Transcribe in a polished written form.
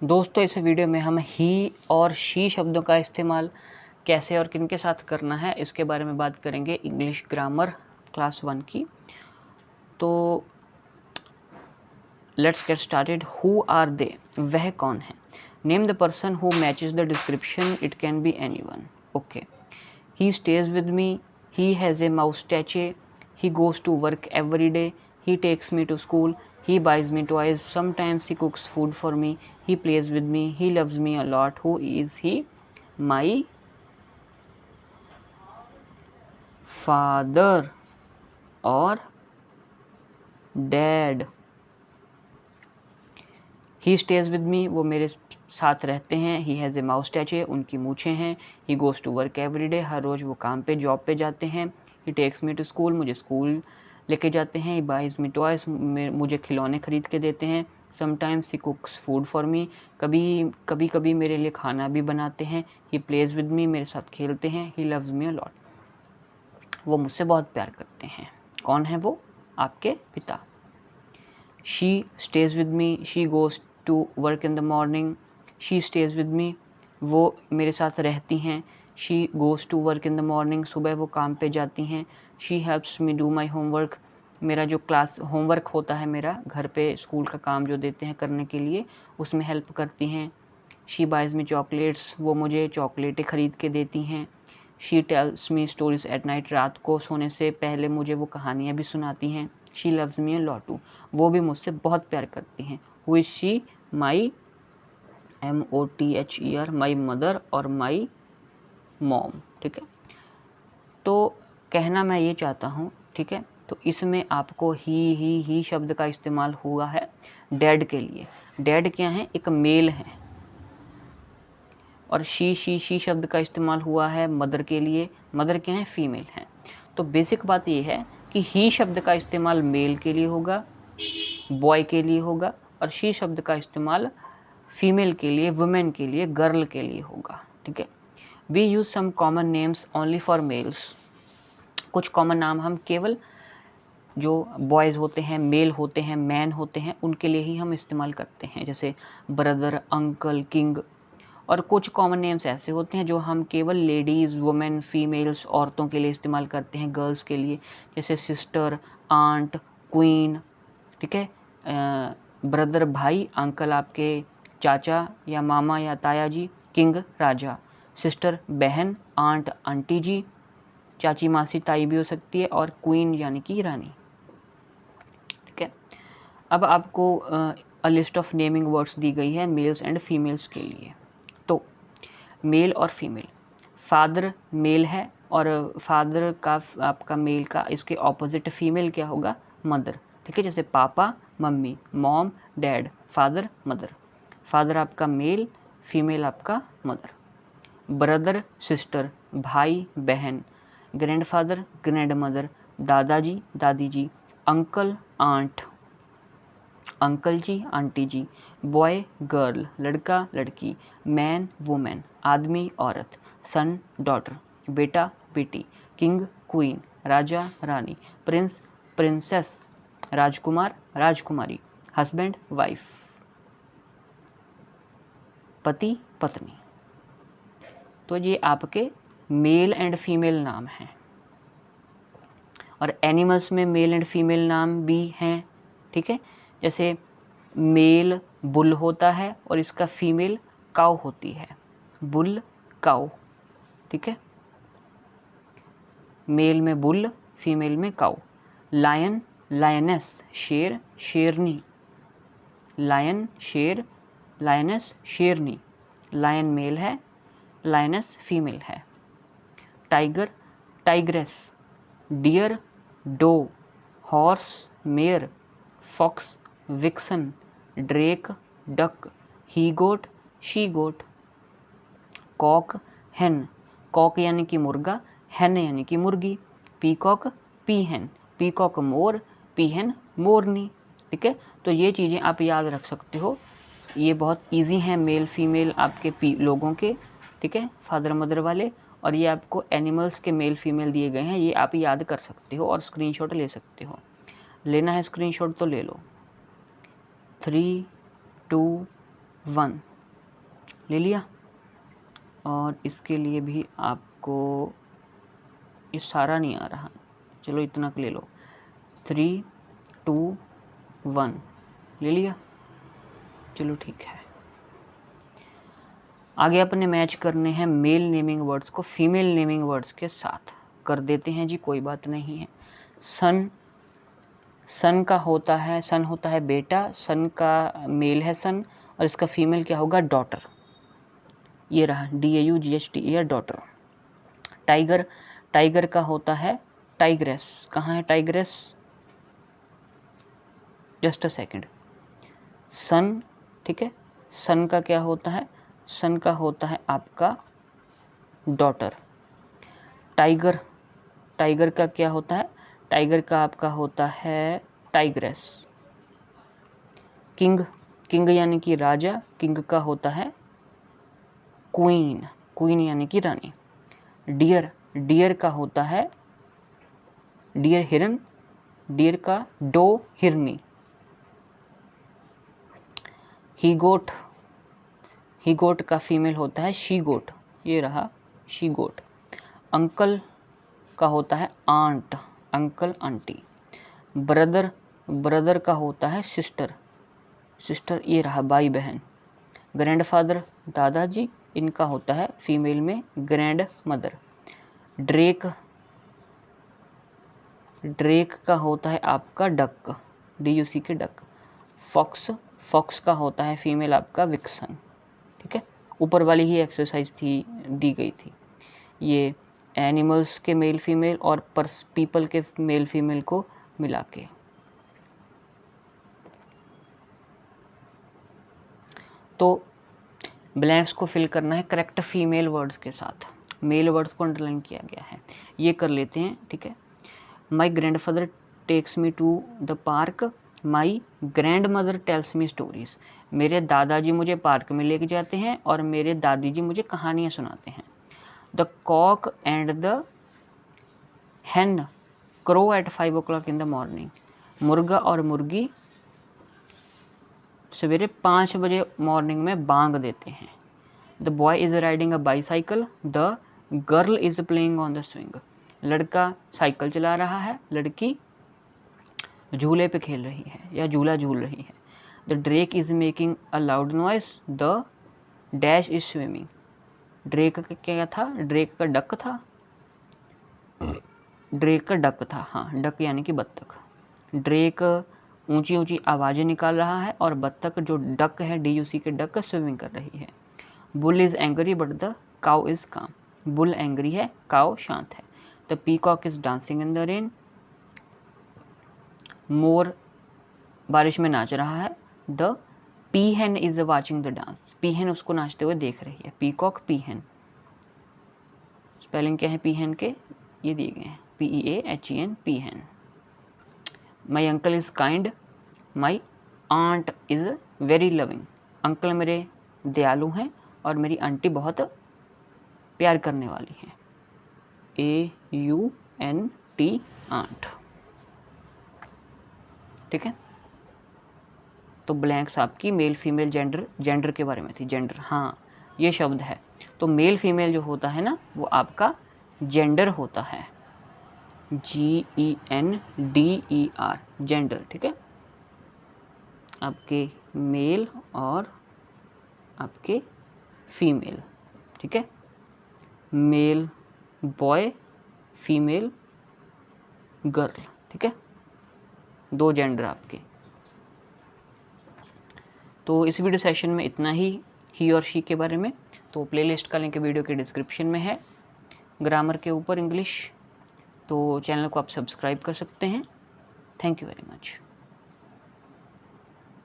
दोस्तों इस वीडियो में हम ही और शी शब्दों का इस्तेमाल कैसे और किन के साथ करना है इसके बारे में बात करेंगे इंग्लिश ग्रामर क्लास 1 की। तो let's get started. Who are they, वह कौन है। Name the person who matches the description, it can be anyone. Okay. He stays with me, he has a moustache, he goes to work every day, he takes me to school, he buys me toys, sometimes he cooks food for me, he plays with me, he loves me a lot. Who is he? My father or dad. He stays with me, वो मेरे साथ रहते हैं। ही has a माउस्टैचे, उनकी मूछें हैं। He goes to work every day, हर रोज़ वो काम पे जॉब पे जाते हैं। He takes me to school, मुझे स्कूल लेके जाते हैं। ही बाइज़ मी टॉयज़, मुझे खिलौने खरीद के देते हैं। Sometimes he कुक्स food for me, कभी कभी मेरे लिए खाना भी बनाते हैं। ही प्लेज़ विद मी, मेरे साथ खेलते हैं। He loves me a lot, वो मुझसे बहुत प्यार करते हैं। कौन है वो? आपके पिता। She stays with me, she goes to work in the morning, she stays with me, वो मेरे साथ रहती हैं। She goes to work in the morning, सुबह वो काम पे जाती हैं। She helps me do my homework, मेरा जो क्लास होमवर्क होता है, मेरा घर पे स्कूल का काम जो देते हैं करने के लिए, उसमें हेल्प करती हैं। शी बाइज़ मी चॉकलेट्स, वो मुझे चॉकलेटें ख़रीद के देती हैं। She tells me stories at night, रात को सोने से पहले मुझे वो कहानियाँ भी सुनाती हैं। She loves me a lot too, वो भी मुझसे बहुत प्यार करती हैं। Who is she? My MOTHER, my mother और माई मॉम। ठीक है, तो कहना मैं ये चाहता हूँ, ठीक है, तो इसमें आपको ही शब्द का इस्तेमाल हुआ है डैड के लिए। डैड क्या है? एक मेल है। और शी शब्द का इस्तेमाल हुआ है मदर के लिए। मदर क्या है? फीमेल है। तो बेसिक बात ये है कि ही शब्द का इस्तेमाल मेल के लिए होगा, बॉय के लिए होगा, और शी शब्द का इस्तेमाल फीमेल के लिए, वुमेन के लिए, गर्ल के लिए होगा। ठीक है। We use some common names only for males, कुछ कॉमन नाम हम केवल जो बॉयज़ होते हैं, मेल होते हैं, मैन होते हैं, उनके लिए ही हम इस्तेमाल करते हैं, जैसे ब्रदर, अंकल, किंग। और कुछ कॉमन नेम्स ऐसे होते हैं जो हम केवल लेडीज़, वुमेन, फीमेल्स, औरतों के लिए इस्तेमाल करते हैं, गर्ल्स के लिए, जैसे सिस्टर, आंट, क्वीन। ठीक है। ब्रदर भाई, अंकल आपके चाचा या मामा या ताया जी, किंग राजा, सिस्टर बहन, आंट आंटी जी, चाची मासी ताई भी हो सकती है, और क्वीन यानी कि रानी। ठीक है। अब आपको a list of naming words दी गई है मेल्स एंड फीमेल्स के लिए। तो मेल और फीमेल, फादर मेल है, और फादर का आपका मेल का इसके ऑपोजिट फीमेल क्या होगा? मदर। ठीक है, जैसे papa mummy, mom dad, father mother. Father आपका मेल, फीमेल आपका मदर। ब्रदर सिस्टर, भाई बहन, ग्रैंडफादर ग्रैंड मदर, दादाजी दादी जी, अंकल आंट, अंकल जी आंटी जी, बॉय गर्ल, लड़का लड़की, मैन वुमेन, आदमी औरत, सन डॉटर, बेटा बेटी, king queen, Raja Rani, Prince princess, राजकुमार राजकुमारी, हस्बैंड वाइफ, पति पत्नी। तो ये आपके मेल एंड फीमेल नाम हैं। और एनिमल्स में मेल एंड फीमेल नाम भी हैं। ठीक है, जैसे मेल बुल होता है और इसका फीमेल काऊ होती है, बुल काऊ। ठीक है, मेल में बुल, फीमेल में काऊ। लायन लायनेस, शेर शेरनी, लायन शेर, लायनेस शेरनी। लायन मेल है, लायनेस फीमेल है। Tiger tigress, deer doe, horse mare, fox vixen, drake duck, he goat she goat. Cock hen, cock यानी कि मुर्गा, हेन यानी कि मुर्गी। पीकॉक पीहन, पीकॉक मोर, पीहन मोरनी। ठीक है, तो ये चीज़ें आप याद रख सकते हो, ये बहुत इजी हैं मेल फीमेल आपके लोगों के। ठीक है, फादर मदर वाले। और ये आपको एनिमल्स के मेल फीमेल दिए गए हैं, ये आप याद कर सकते हो और स्क्रीनशॉट ले सकते हो। लेना है स्क्रीनशॉट तो ले लो। 3 2 1। ले लिया। और इसके लिए भी आपको ये सारा नहीं आ रहा, चलो इतना ले लो, 3 2 1 ले लिया। चलो ठीक है, आगे अपने मैच करने हैं मेल नेमिंग वर्ड्स को फीमेल नेमिंग वर्ड्स के साथ। कर देते हैं जी, कोई बात नहीं है। सन, सन का होता है, सन होता है बेटा, सन का मेल है सन, और इसका फीमेल क्या होगा, डॉटर। ये रहा DAUGHT डॉटर। टाइगर, टाइगर का होता है टाइग्रेस। कहाँ है टाइग्रेस, जस्ट अ सेकेंड। सन, ठीक है, सन का क्या होता है, सन का होता है आपका डॉटर। टाइगर, टाइगर का क्या होता है, टाइगर का आपका होता है टाइग्रेस। किंग, किंग यानी कि राजा, किंग का होता है क्वीन, क्वीन यानी कि रानी। डियर, डियर का होता है डियर हिरन, डियर का डो हिरनी। ही गोट, ही गोट का फीमेल होता है शी गोट, ये रहा शी गोट। अंकल का होता है aunt, uncle auntie. Brother, brother का होता है सिस्टर, सिस्टर, ये रहा भाई बहन। ग्रैंडफादर, दादाजी, इनका होता है फीमेल में ग्रैंड मदर। ड्रेक, ड्रेक का होता है आपका duck, DUC K duck. Fox, fox का होता है फीमेल आपका विक्सन। ठीक है, ऊपर वाली ही एक्सरसाइज थी, दी गई थी। ये एनिमल्स के मेल फीमेल और पीपल के मेल फीमेल को मिला के। तो ब्लैंक्स को फिल करना है करेक्ट फीमेल वर्ड्स के साथ, मेल वर्ड्स को अंडरलाइन किया गया है, ये कर लेते हैं। ठीक है, my grandfather takes me to the park, my grandmother tells me stories. मेरे दादाजी मुझे पार्क में लेके जाते हैं और मेरे दादी जी मुझे कहानियाँ सुनाते हैं। The cock and the hen crow at 5 o'clock in the morning। मुर्गा और मुर्गी सवेरे 5 बजे मॉर्निंग में बांग देते हैं। The boy is riding a bicycle, the girl is playing on the swing. लड़का साइकिल चला रहा है, लड़की झूले पे खेल रही है या झूला झूल रही है। The Drake is making a loud noise, the dash is swimming. Drake का क्या था, ड्रेक का डक था, ड्रेक का डक था, हाँ डक यानी कि बत्तख। ड्रेक ऊंची ऊंची आवाज़ें निकाल रहा है और बत्तख जो डक है DUC के डक स्विमिंग कर रही है। Bull is angry but the cow is calm. Bull angry है, काउ शांत है। The peacock is dancing in the rain. मोर बारिश में नाच रहा है। The peahen is watching the dance. Peahen उसको नाचते हुए देख रही है। पीकॉक, पीहेन। स्पेलिंग क्या है पीहेन के, ये दिए गए हैं, PEAHEN, peahen. My uncle is kind, my aunt is very loving. Uncle मेरे दयालु हैं और मेरी आंटी बहुत प्यार करने वाली हैं। AUNT, aunt. ठीक है, तो ब्लैंक्स आपकी मेल फीमेल जेंडर, जेंडर के बारे में थी। जेंडर, हाँ ये शब्द है, तो मेल फीमेल जो होता है ना वो आपका जेंडर होता है, GENDER, जेंडर। ठीक है, आपके मेल और आपके फीमेल। ठीक है, मेल बॉय, फीमेल गर्ल। ठीक है, 2 जेंडर आपके। तो इस वीडियो सेशन में इतना ही और शी के बारे में। तो प्लेलिस्ट का लिंक वीडियो के डिस्क्रिप्शन में है, ग्रामर के ऊपर इंग्लिश। तो चैनल को आप सब्सक्राइब कर सकते हैं। Thank you very much.